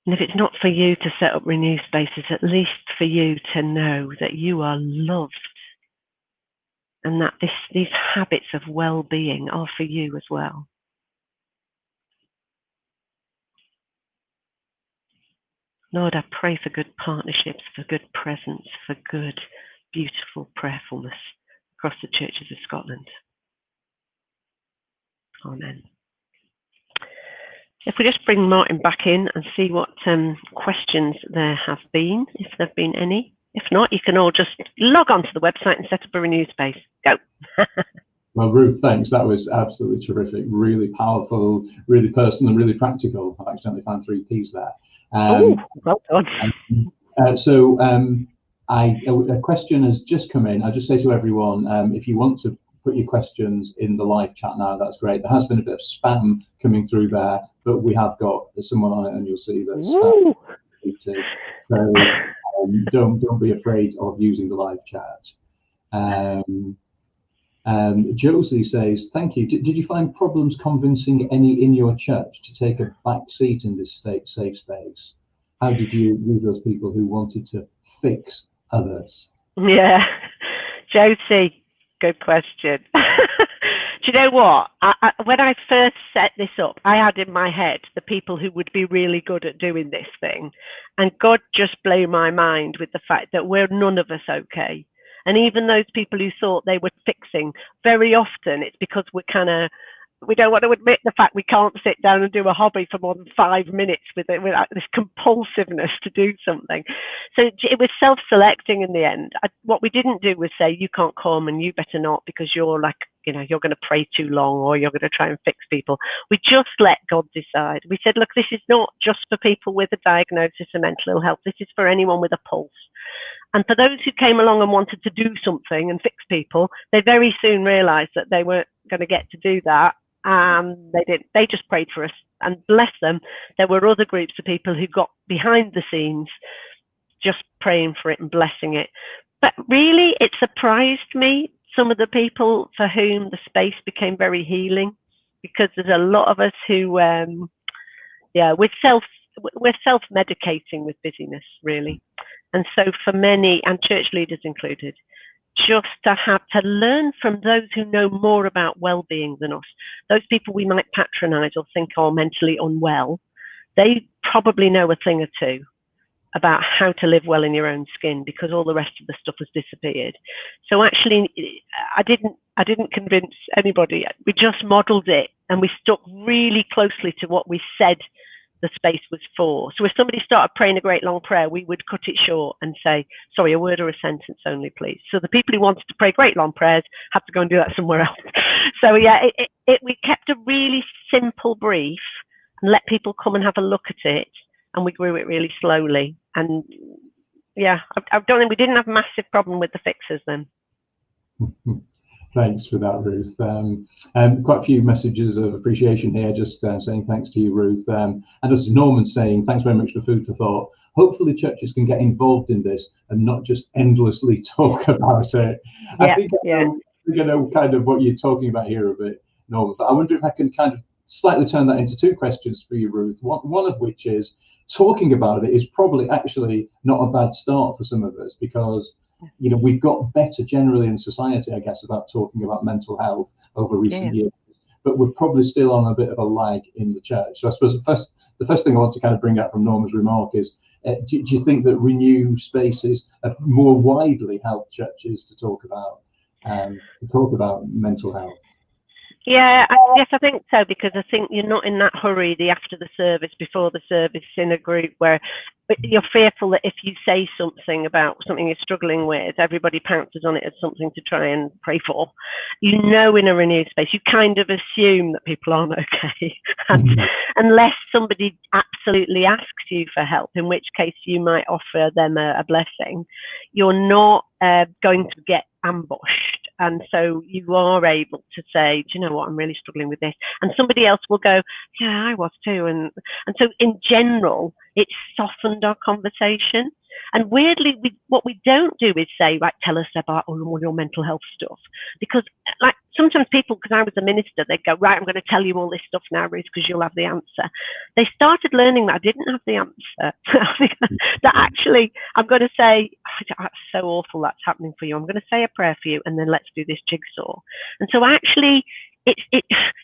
And if it's not for you to set up Renew Spaces, at least for you to know that you are loved and that these habits of well-being are for you as well. Lord, I pray for good partnerships, for good presence, for good, beautiful prayerfulness across the churches of Scotland. Amen. If we just bring Martin back in and see what questions there have been, if there have been any. If not, you can all just log on to the website and set up a Renew Space. Go. Well, Ruth, thanks. That was absolutely terrific. Really powerful, really personal, and really practical. I've accidentally found 3 Ps there. Oh, well done. So a question has just come in. I'll just say to everyone, if you want to put your questions in the live chat now, that's great. There has been a bit of spam coming through there, but we have got someone on it, and you'll see that spam deleted. So don't be afraid of using the live chat. Josie says, thank you. Did you find problems convincing any in your church to take a back seat in this safe space? How did you read those people who wanted to fix others? Yeah, Josie, good question. Do you know what? When I first set this up, I had in my head the people who would be really good at doing this thing. And God just blew my mind with the fact that we're none of us okay. And even those people who thought they were fixing, very often it's because we don't want to admit the fact we can't sit down and do a hobby for more than 5 minutes with this compulsiveness to do something. So it was self-selecting in the end. What we didn't do was say, you can't come and you better not because you're like, you're going to pray too long or you're going to try and fix people. We just let God decide. We said, look, this is not just for people with a diagnosis of mental ill health. This is for anyone with a pulse. And for those who came along and wanted to do something and fix people, they very soon realized that they weren't going to get to do that. They didn't. They just prayed for us, and bless them, there were other groups of people who got behind the scenes just praying for it and blessing it. But really, it surprised me, some of the people for whom the space became very healing, because there's a lot of us who, we're self-medicating with busyness, really. And so for many, and church leaders included, just to have to learn from those who know more about well-being than us, those people we might patronize or think are mentally unwell, they probably know a thing or two about how to live well in your own skin, because all the rest of the stuff has disappeared. So actually, I didn't convince anybody. We just modeled it, and we stuck really closely to what we said the space was for. So if somebody started praying a great long prayer, we would cut it short and say, sorry, a word or a sentence only, please. So the people who wanted to pray great long prayers had to go and do that somewhere else. So yeah, we kept a really simple brief and let people come and have a look at it, and we grew it really slowly. And yeah, I don't think we didn't have a massive problem with the fixers then. Thanks for that, Ruth. Quite a few messages of appreciation here, just saying thanks to you, Ruth. And this is Norman saying, thanks very much for food for thought. Hopefully churches can get involved in this and not just endlessly talk about it. Yeah, I think I know kind of what you're talking about here a bit, Norman, but I wonder if I can kind of slightly turn that into two questions for you, Ruth. One of which is, talking about it is probably actually not a bad start for some of us, because we've got better generally in society, I guess, about talking about mental health over recent years, but we're probably still on a bit of a lag in the church. So I suppose the first thing I want to kind of bring out from Norma's remark is, do you think that Renew spaces have more widely helped churches to talk about mental health? Yeah, yes, I think so, because I think you're not in that hurry after the service, before the service, in a group where you're fearful that if you say something about something you're struggling with, everybody pounces on it as something to try and pray for. In a renewed space, you kind of assume that people aren't okay, and unless somebody absolutely asks you for help, in which case you might offer them a blessing, you're not going to get ambushed. And so you are able to say, do you know what, I'm really struggling with this. And somebody else will go, yeah, I was too. And so in general, it's softened our conversation. And weirdly, what we don't do is say, right, tell us about all your mental health stuff. Because like sometimes people, because I was a minister, they'd go, right, I'm going to tell you all this stuff now, Ruth, because you'll have the answer. They started learning that I didn't have the answer. That actually, I'm going to say, oh, that's so awful that's happening for you. I'm going to say a prayer for you, and then let's do this jigsaw. And so actually, it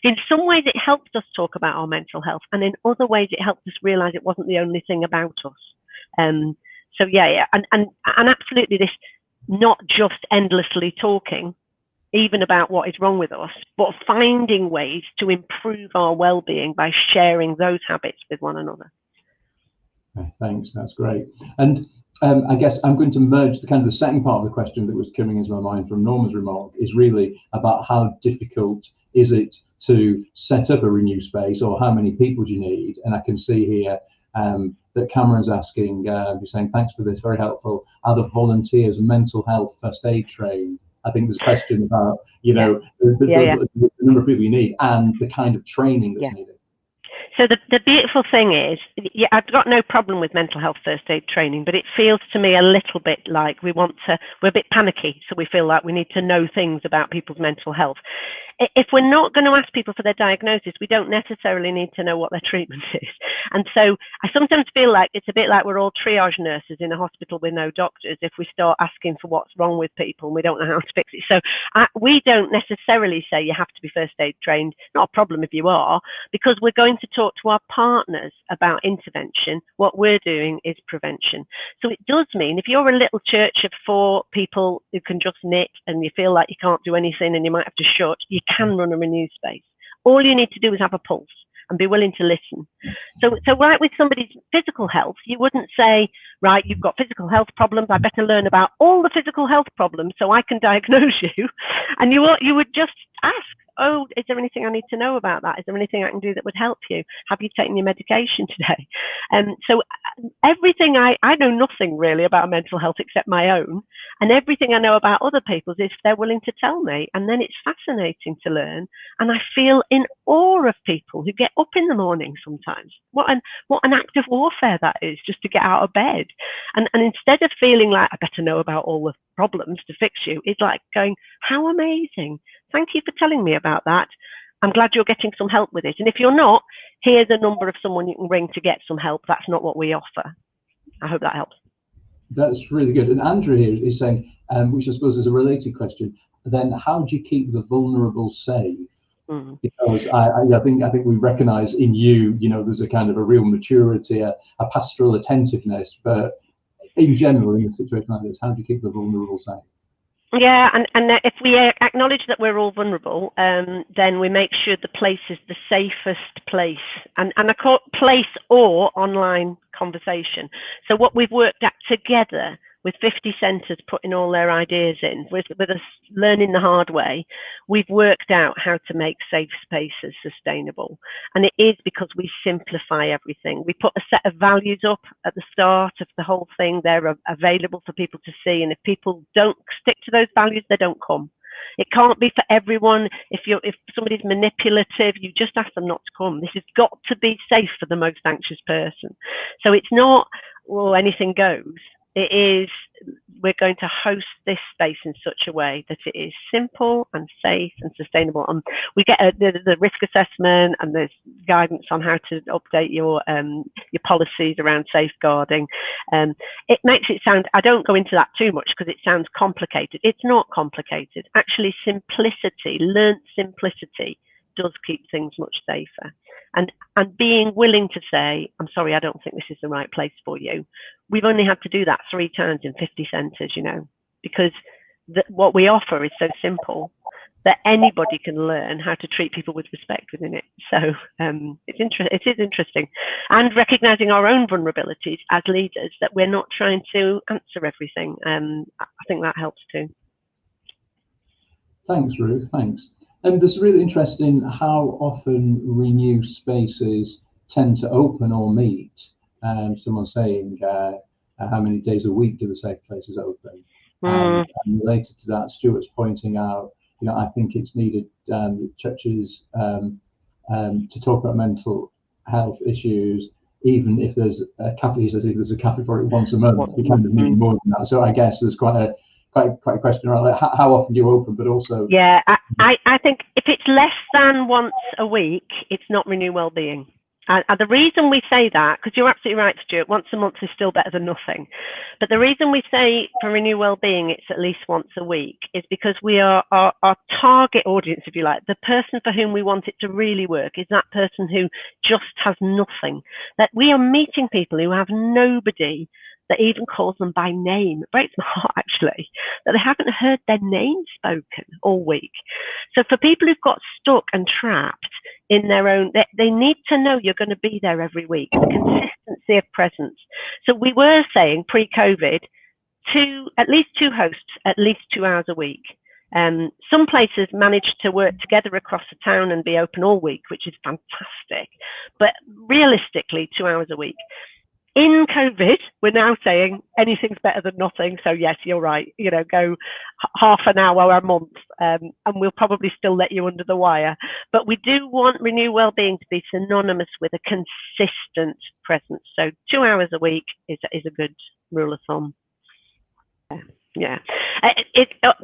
in some ways it helped us talk about our mental health, and in other ways it helped us realize it wasn't the only thing about us. So yeah, and absolutely, this not just endlessly talking, even about what is wrong with us, but finding ways to improve our well-being by sharing those habits with one another. Thanks, that's great. And I guess I'm going to merge the second part of the question that was coming into my mind from Norma's remark, is really about how difficult is it to set up a Renew space, or how many people do you need? And I can see here that Cameron's asking, you're saying, thanks for this, very helpful. Are the volunteers mental health first aid trained? I think there's a question about, the number of people you need and the kind of training that's needed. So the beautiful thing is, I've got no problem with mental health first aid training, but it feels to me a little bit like we're a bit panicky, so we feel like we need to know things about people's mental health. If we're not going to ask people for their diagnosis, we don't necessarily need to know what their treatment is. And so I sometimes feel like it's a bit like we're all triage nurses in a hospital with no doctors if we start asking for what's wrong with people and we don't know how to fix it. So we don't necessarily say you have to be first aid trained. Not a problem if you are, because we're going to talk to our partners about intervention. What we're doing is prevention. So it does mean if you're a little church of 4 people who can just knit and you feel like you can't do anything and you might have to shut, you can run a Renew space. All you need to do is have a pulse and be willing to listen. So right with somebody's physical health, you wouldn't say, right, you've got physical health problems, I better learn about all the physical health problems so I can diagnose you. And you would just ask, oh, is there anything I need to know about that? Is there anything I can do that would help you? Have you taken your medication today? So everything, I know nothing really about mental health except my own. And everything I know about other people's is they're willing to tell me. And then it's fascinating to learn. And I feel in awe of people who get up in the morning sometimes. What an act of warfare that is, just to get out of bed. And instead of feeling like I better know about all the problems to fix you, it's like going, how amazing. Thank you for telling me about that. I'm glad you're getting some help with it. And if you're not, here's a number of someone you can ring to get some help. That's not what we offer. I hope that helps. That's really good. And Andrew here is saying, which I suppose is a related question, then how do you keep the vulnerable safe? Because I think we recognise in you, there's a kind of a real maturity, a pastoral attentiveness. But in general, in a situation like this, how do you keep the vulnerable safe? Yeah, and if we acknowledge that we're all vulnerable, then we make sure the place is the safest place, and I call it place or online conversation. So what we've worked at together with 50 centres putting all their ideas in, with us learning the hard way, we've worked out how to make safe spaces sustainable. And it is because we simplify everything. We put a set of values up at the start of the whole thing. They're available for people to see. And if people don't stick to those values, they don't come. It can't be for everyone. If somebody's manipulative, you just ask them not to come. This has got to be safe for the most anxious person. So it's not, well, anything goes. It is, we're going to host this space in such a way that it is simple and safe and sustainable. And we get the risk assessment, and there's guidance on how to update your policies around safeguarding. It makes it sound, I don't go into that too much because it sounds complicated. It's not complicated. Actually, simplicity, learnt simplicity, does keep things much safer. And being willing to say, I'm sorry, I don't think this is the right place for you. We've only had to do that 3 times in 50 centres, because what we offer is so simple that anybody can learn how to treat people with respect within it. So it is interesting. And recognising our own vulnerabilities as leaders, that we're not trying to answer everything. I think that helps too. Thanks, Ruth, thanks. And it's really interesting how often Renew spaces tend to open or meet. Someone saying, how many days a week do the safe places open? And related to that, Stuart's pointing out, I think it's needed churches to talk about mental health issues, even if there's a cafe. He says if there's a cafe for it once a month, we kind of need more than that. So I guess there's quite a question around that. How often do you open, but also... Yeah, I think if it's less than once a week, it's not Renew Wellbeing. And the reason we say that, because you're absolutely right, Stuart, once a month is still better than nothing. But the reason we say for Renew Wellbeing it's at least once a week is because we are our target audience, if you like, the person for whom we want it to really work is that person who just has nothing. That we are meeting people who have nobody that even calls them by name. It breaks my heart, actually, that they haven't heard their name spoken all week. So for people who've got stuck and trapped in their own, they need to know you're going to be there every week, the consistency of presence. So we were saying pre-COVID, at least 2 hosts, at least 2 hours a week. Some places managed to work together across the town and be open all week, which is fantastic. But realistically, 2 hours a week. In COVID, we're now saying anything's better than nothing. So yes, you're right. Go half an hour a month, and we'll probably still let you under the wire. But we do want Renew Wellbeing to be synonymous with a consistent presence. So 2 hours a week is a good rule of thumb. Yeah.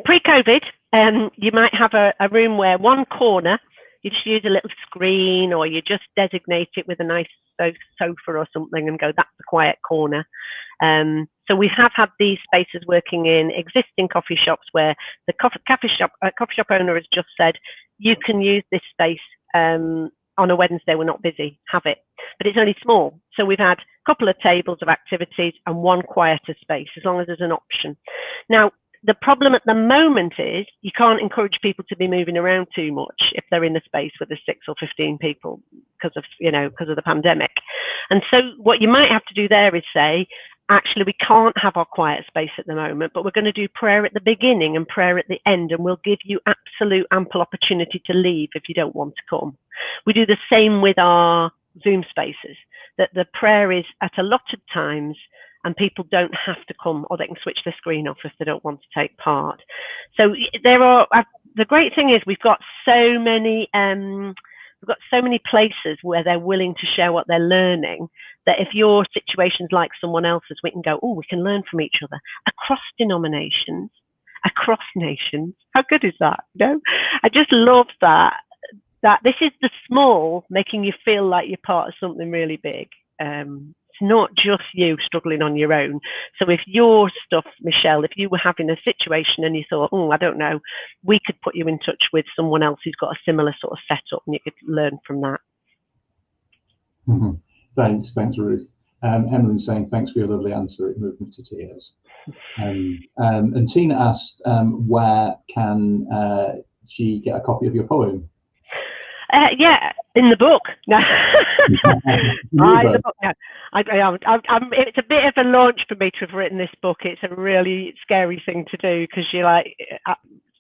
Pre-COVID, you might have a room where one corner, you just use a little screen, or you just designate it with a nice sofa or something and go, that's the quiet corner. So we have had these spaces working in existing coffee shops where the coffee shop owner has just said, you can use this space on a Wednesday, we're not busy, have it. But it's only small. So we've had a couple of tables of activities and one quieter space, as long as there's an option. Now, the problem at the moment is you can't encourage people to be moving around too much if they're in a space with 6 or 15 people because of the pandemic. And so what you might have to do there is say, actually, we can't have our quiet space at the moment, but we're going to do prayer at the beginning and prayer at the end, and we'll give you absolute ample opportunity to leave if you don't want to come. We do the same with our Zoom spaces, that the prayer is at allotted times, and people don't have to come, or they can switch their screen off if they don't want to take part. So the great thing is we've got so many places where they're willing to share what they're learning, that if your situation's like someone else's, we can go, we can learn from each other across denominations, across nations. How good is that? I just love that this is the small making you feel like you're part of something really big. It's not just you struggling on your own. So if your stuff, Michelle, if you were having a situation and you thought, oh, I don't know, we could put you in touch with someone else who's got a similar sort of setup, and you could learn from that. Thanks, Ruth. Emily's saying, thanks for your lovely answer. It moved me to tears. And Tina asked, where can she get a copy of your poem? Yeah, in the book. No. The book. No. It's a bit of a launch for me to have written this book. It's a really scary thing to do because you're like,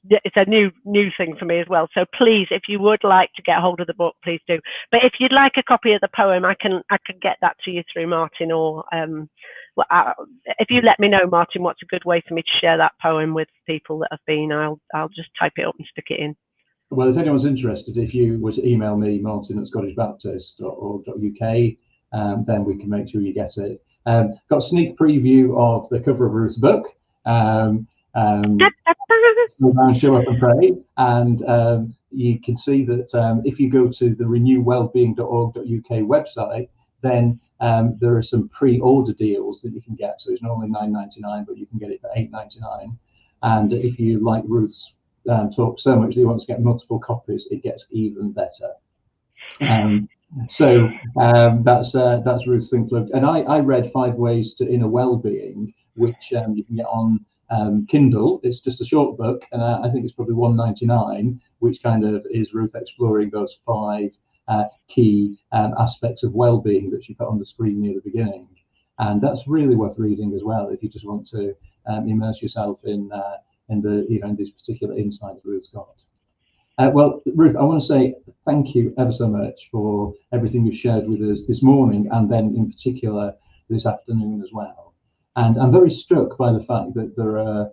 it's a new thing for me as well. So please, if you would like to get hold of the book, please do. But if you'd like a copy of the poem, I can get that to you through Martin, or if you let me know, Martin, what's a good way for me to share that poem with people that have been, I'll just type it up and stick it in. Well, if anyone's interested, if you were to email me, martin@scottishbaptist.org.uk, then we can make sure you get it. Got a sneak preview of the cover of Ruth's book. Show Up and Pray, and you can see that if you go to the renewwellbeing.org.uk website, then there are some pre-order deals that you can get. So it's normally £9.99, but you can get it for £8.99. And if you like Ruth's talk so much that you want to get multiple copies, it gets even better. So that's Ruth's thing plugged. And I read 5 Ways to Inner Wellbeing, which you can get on Kindle. It's just a short book, and I think it's probably £1.99, which kind of is Ruth exploring those 5 key aspects of well-being that she put on the screen near the beginning. And that's really worth reading as well if you just want to immerse yourself in these particular insights Ruth's got. Well, Ruth, I want to say thank you ever so much for everything you've shared with us this morning, and then in particular this afternoon as well. And I'm very struck by the fact that there are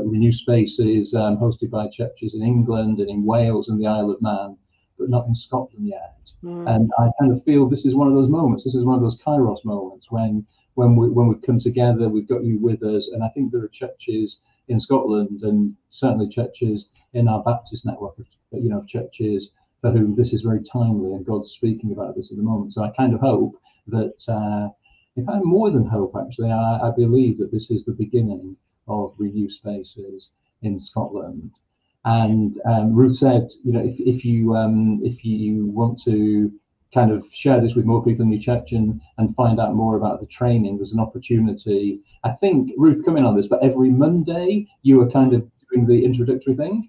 Renew Spaces hosted by churches in England and in Wales and the Isle of Man, but not in Scotland yet. And I kind of feel this is one of those moments. This is one of those Kairos moments when we've come together, we've got you with us, and I think there are churches in Scotland and certainly churches in our Baptist network of churches for whom this is very timely, and God's speaking about this at the moment. So I kind of hope that, in fact, more than hope, actually, I believe that this is the beginning of Renew Spaces in Scotland. And Ruth said, if you want to kind of share this with more people in your church and find out more about the training, there's an opportunity. I think, Ruth, come in on this, but every Monday you are kind of doing the introductory thing.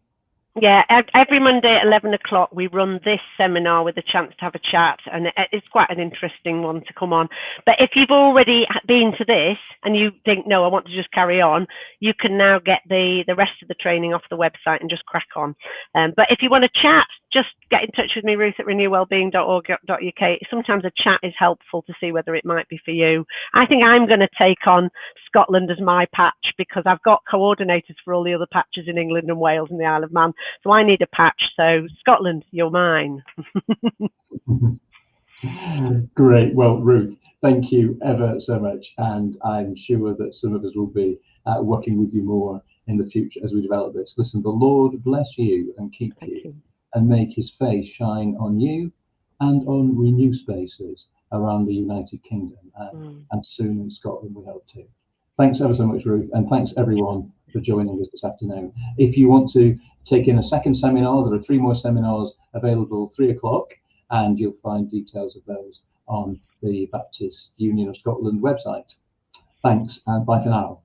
Yeah, every Monday at 11 o'clock we run this seminar with a chance to have a chat, and it's quite an interesting one to come on. But if you've already been to this and you think, no, I want to just carry on, you can now get the rest of the training off the website and just crack on. But if you want to chat, just get in touch with me, Ruth, at renewwellbeing.org.uk. Sometimes a chat is helpful to see whether it might be for you. I think I'm going to take on Scotland as my patch because I've got coordinators for all the other patches in England and Wales and the Isle of Man. So I need a patch. So Scotland, you're mine. Great. Well, Ruth, thank you ever so much. And I'm sure that some of us will be working with you more in the future as we develop this. Listen, the Lord bless you and keep you, and make his face shine on you and on Renew Spaces around the United Kingdom and soon in Scotland, we hope to. Thanks ever so much, Ruth, and thanks everyone for joining us this afternoon. If you want to take in a second seminar, there are 3 more seminars available 3 o'clock, and you'll find details of those on the Baptist Union of Scotland website. Thanks, and bye for now.